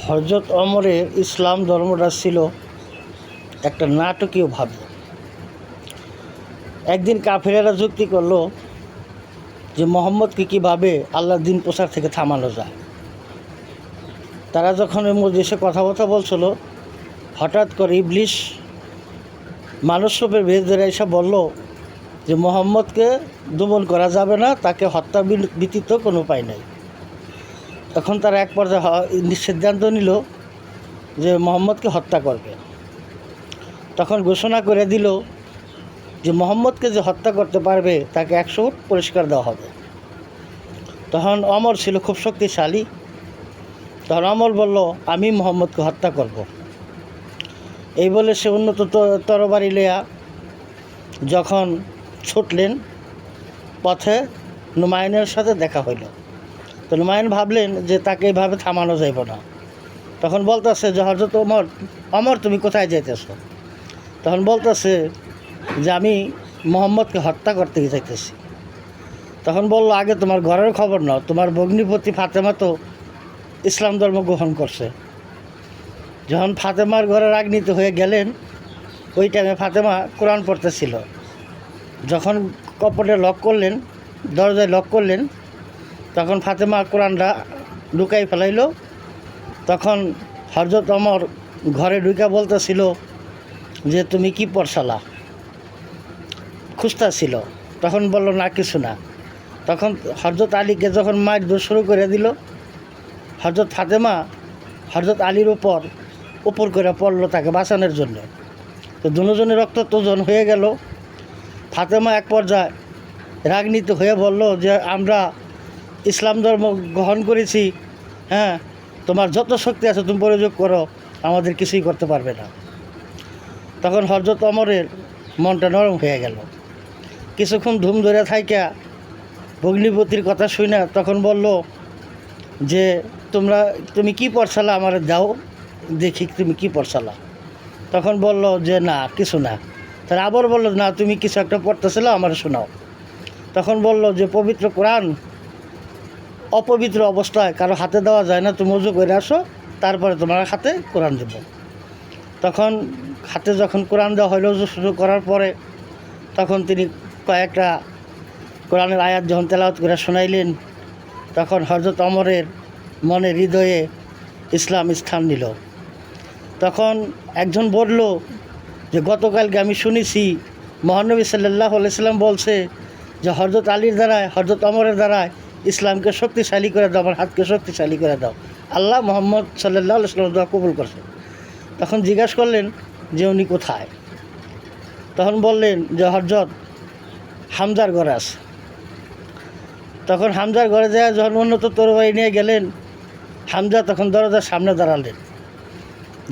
হযরত ওমরের ইসলাম ধর্মটা ছিল একটা নাটকীয়ভাবে। একদিন কাফেরেরা যুক্তি করলো যে মোহাম্মদকে কীভাবে আল্লাহর দিন প্রচার থেকে থামানো যায়। তারা যখন ওই মজলিসে কথাবার্তা বলছিল, হঠাৎ করে ইবলিস মানুষরূপে বেশ ধরে এসে বলল যে মোহাম্মদকে দমন করা যাবে না, তাকে হত্যা ব্যতীত কোনো উপায় নেই। তখন তারা এক পর্যায়ে সিদ্ধান্ত নিল যে মোহাম্মদকে হত্যা করবে। তখন ঘোষণা করে দিল যে মোহাম্মদকে যে হত্যা করতে পারবে তাকে 100 উট পুরস্কার দেওয়া হবে। তখন ওমর ছিল খুব শক্তিশালী। তখন ওমর বলল, আমি মোহাম্মদকে হত্যা করব। এই বলে সে উন্নত তরবারি লইয়া যখন ছুটলেন, পথে নুমায়নের সাথে দেখা হইল। তো নুমায়ন ভাবলেন যে তাকে এইভাবে থামানো যাইব না। তখন বলতেছে যে হযরত ওমর তুমি কোথায় যাইতেছ? তখন বলতেছে যে আমি মোহাম্মদকে হত্যা করতে যাইতেছি। তখন বলল, আগে তোমার ঘরের খবর নাও, তোমার ভগ্নিপতি ফাতেমা তো ইসলাম ধর্ম গ্রহণ করছে। যখন ফাতেমার ঘরে রাগনীতি হয়ে গেলেন, ওই টাইমে ফাতেমা কোরআন পড়তেছিল। যখন কপটে লক করলেন, দরজায় লক করলেন, তখন ফাতেমা কোরআনটা ঢুকাই ফেলাইল। তখন হযরত ওমর ঘরে ঢুকা বলতেছিল যে তুমি কি পড়ছালা, খুঁজতেছিল। তখন বলল না কিছু না। তখন হযরত আলীকে যখন মারধর শুরু করে দিল, হযরত ফাতেমা হযরত আলীর উপর করে পড়লো তাকে বাঁচানোর জন্য। তো দুজনের রক্ত তোজন হয়ে গেল। ফাতেমা এক পর্যায়ে রাগনীতি হয়ে বলল যে আমরা ইসলাম ধর্ম গ্রহণ করেছি, হ্যাঁ, তোমার যত শক্তি আছে তুমি প্রয়োগ করো, আমাদের কিছুই করতে পারবে না। তখন হযরত ওমরের মনটা নরম হয়ে গেল। কিছুক্ষণ ধুম ধরে থাইকা ভগ্নিপতির কথা শুনে তখন বলল যে তুমি কি পড়ছালা, আমার দাও দেখি তুমি কি পড়ছালা। তখন বলল যে না কিছু না। তার আবার বলল না তুমি কিছু একটা পড়তেছিল, আমার শোনাও। তখন বলল যে পবিত্র কোরআন অপবিত্র অবস্থায় কারো হাতে দেওয়া যায় না, তুমি ওযু করে আসো, তারপরে তোমার হাতে কোরআন দেব। তখন হাতে যখন কোরআন দেওয়া হইল, ওযু শুরু করার পরে তখন তিনি কয়েকটা কোরআনের আয়াত যখন তেলাওয়াত করে শোনাইলেন, তখন হযরত ওমরের মনে হৃদয়ে ইসলাম স্থান নিল। তখন একজন বলল যে গতকালকে আমি শুনেছি মহানবী সাল্লাল্লাহু আলাইহি সাল্লাম বলছে যে হযরত আলীর দ্বারায়, হযরত ওমরের দ্বারায় ইসলামকে শক্তিশালী করে দাও, আমার হাতকে শক্তিশালী করে দাও। আল্লাহ মুহাম্মদ সাল্লাল্লাহু আলাইহি সাল্লাম দোয়া কবুল করছে। তখন জিজ্ঞাসা করলেন যে উনি কোথায়? তখন বললেন যে হযরত হামজার ঘরে আছে। তখন হামজার ঘরে যায় যখন উন্নত তরবারি নিয়ে গেলেন, হামজা তখন দরজার সামনে দাঁড়ালেন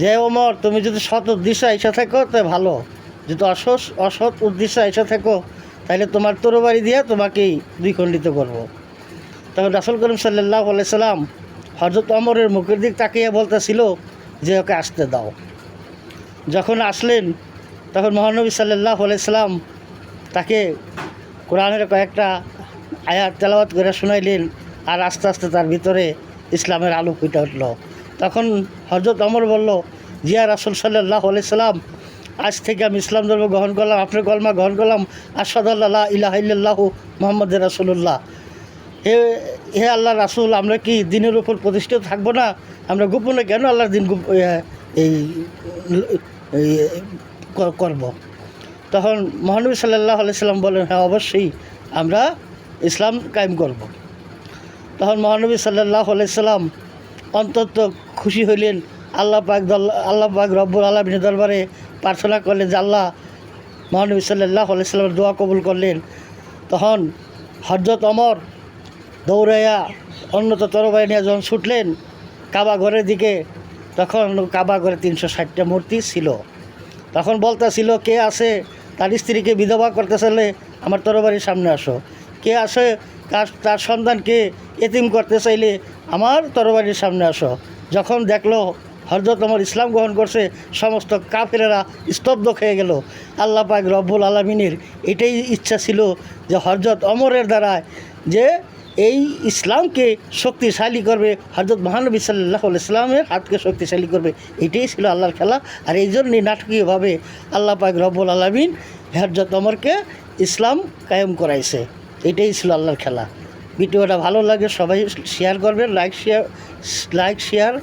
যে ওমর তুমি যদি সৎ উদ্দেশ্যে এসে থাকো তো ভালো, যদি অসৎ উদ্দেশ্যে এসে থাকো তাহলে তোমার তরবারি দিয়ে তোমাকেই দ্বিখণ্ডিত করব। তখন রাসূল করিম সাল্লাল্লাহু আলাইহি সাল্লাম হযরত ওমরের মুখের দিক তাকিয়ে বলতেছিল যে ওকে আসতে দাও। যখন আসলেন তখন মহানবী সাল্লাল্লাহু আলাইহি সাল্লাম তাকে কোরআনের কয়েকটা আয়াত তেলাওয়াত করে শোনাইলেন, আর আস্তে আস্তে তার ভিতরে ইসলামের আলো ফুটে উঠল। তখন হযরত ওমর বলল, জিয়া রাসূল সাল্লাল্লাহু আলাইহি সাল্লাম, আজ থেকে আমি ইসলাম ধর্ম গ্রহণ করলাম, আপনার কলমা গ্রহণ করলাম, আশহাদু আল্লা লা ইলাহা ইল্লাল্লাহু মুহাম্মাদুর রাসূলুল্লাহ। হে আল্লাহ রাসূল, আমরা কি দিনের উপর প্রতিষ্ঠিত থাকবো না? আমরা গোপনে কেন আল্লাহর দিন করব? তখন মহানবী সাল্লাল্লাহু আলাইহি সাল্লাম বলেন, হ্যাঁ অবশ্যই আমরা ইসলাম কায়েম করব। তখন মহানবী সাল্লাল্লাহু আলাইহি সাল্লাম অন্তত খুশি হইলেন। আল্লাহ পাক রব্বুল আলামিনের দরবারে প্রার্থনা করলেন যে আল্লাহ মহানবী সাল্লাল্লাহু আলাইহি সাল্লামের দোয়া কবুল করলেন। তখন হযরত ওমর দৌড়াইয়া উন্নত তরবারি নিয়ে যখন ছুটলেন কাবা ঘরের দিকে, তখন কাবা ঘরে 360টা মূর্তি ছিল। তখন বলতেছিল কে আছে তার স্ত্রীকে বিধবা করতে চাইলে আমার তরবারির সামনে আসো, কে আসে তার সন্তানকে এতিম করতে চাইলে আমার তরবারির সামনে আসো। যখন দেখলো হযরত ওমর ইসলাম গ্রহণ করছে, সমস্ত কাফেরেরা স্তব্ধ হয়ে গেল। আল্লাহ পাক রব্বুল আলামিনের এটাই ইচ্ছা ছিল যে হযরত ওমরের দ্বারা যে এই ইসলামকে শক্তিশালী করবে, হযরত মহানবী সাল্লাল্লাহু আলাইহি সাল্লামের হাতকে শক্তিশালী করবে। এটাই ছিল আল্লাহর খেলা। আর এই জন্যই নাটকীয়ভাবে আল্লাহ পাক রব্বুল আলামিন হযরত ওমরকে ইসলাম কায়েম করাইছে। এটাই ছিল আল্লাহর খেলা। ভিডিওটা ভালো লাগে সবাই শেয়ার করবেন, লাইক শেয়ার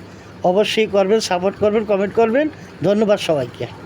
অবশ্যই করবেন, সাপোর্ট করবেন, কমেন্ট করবেন। ধন্যবাদ সবাইকে।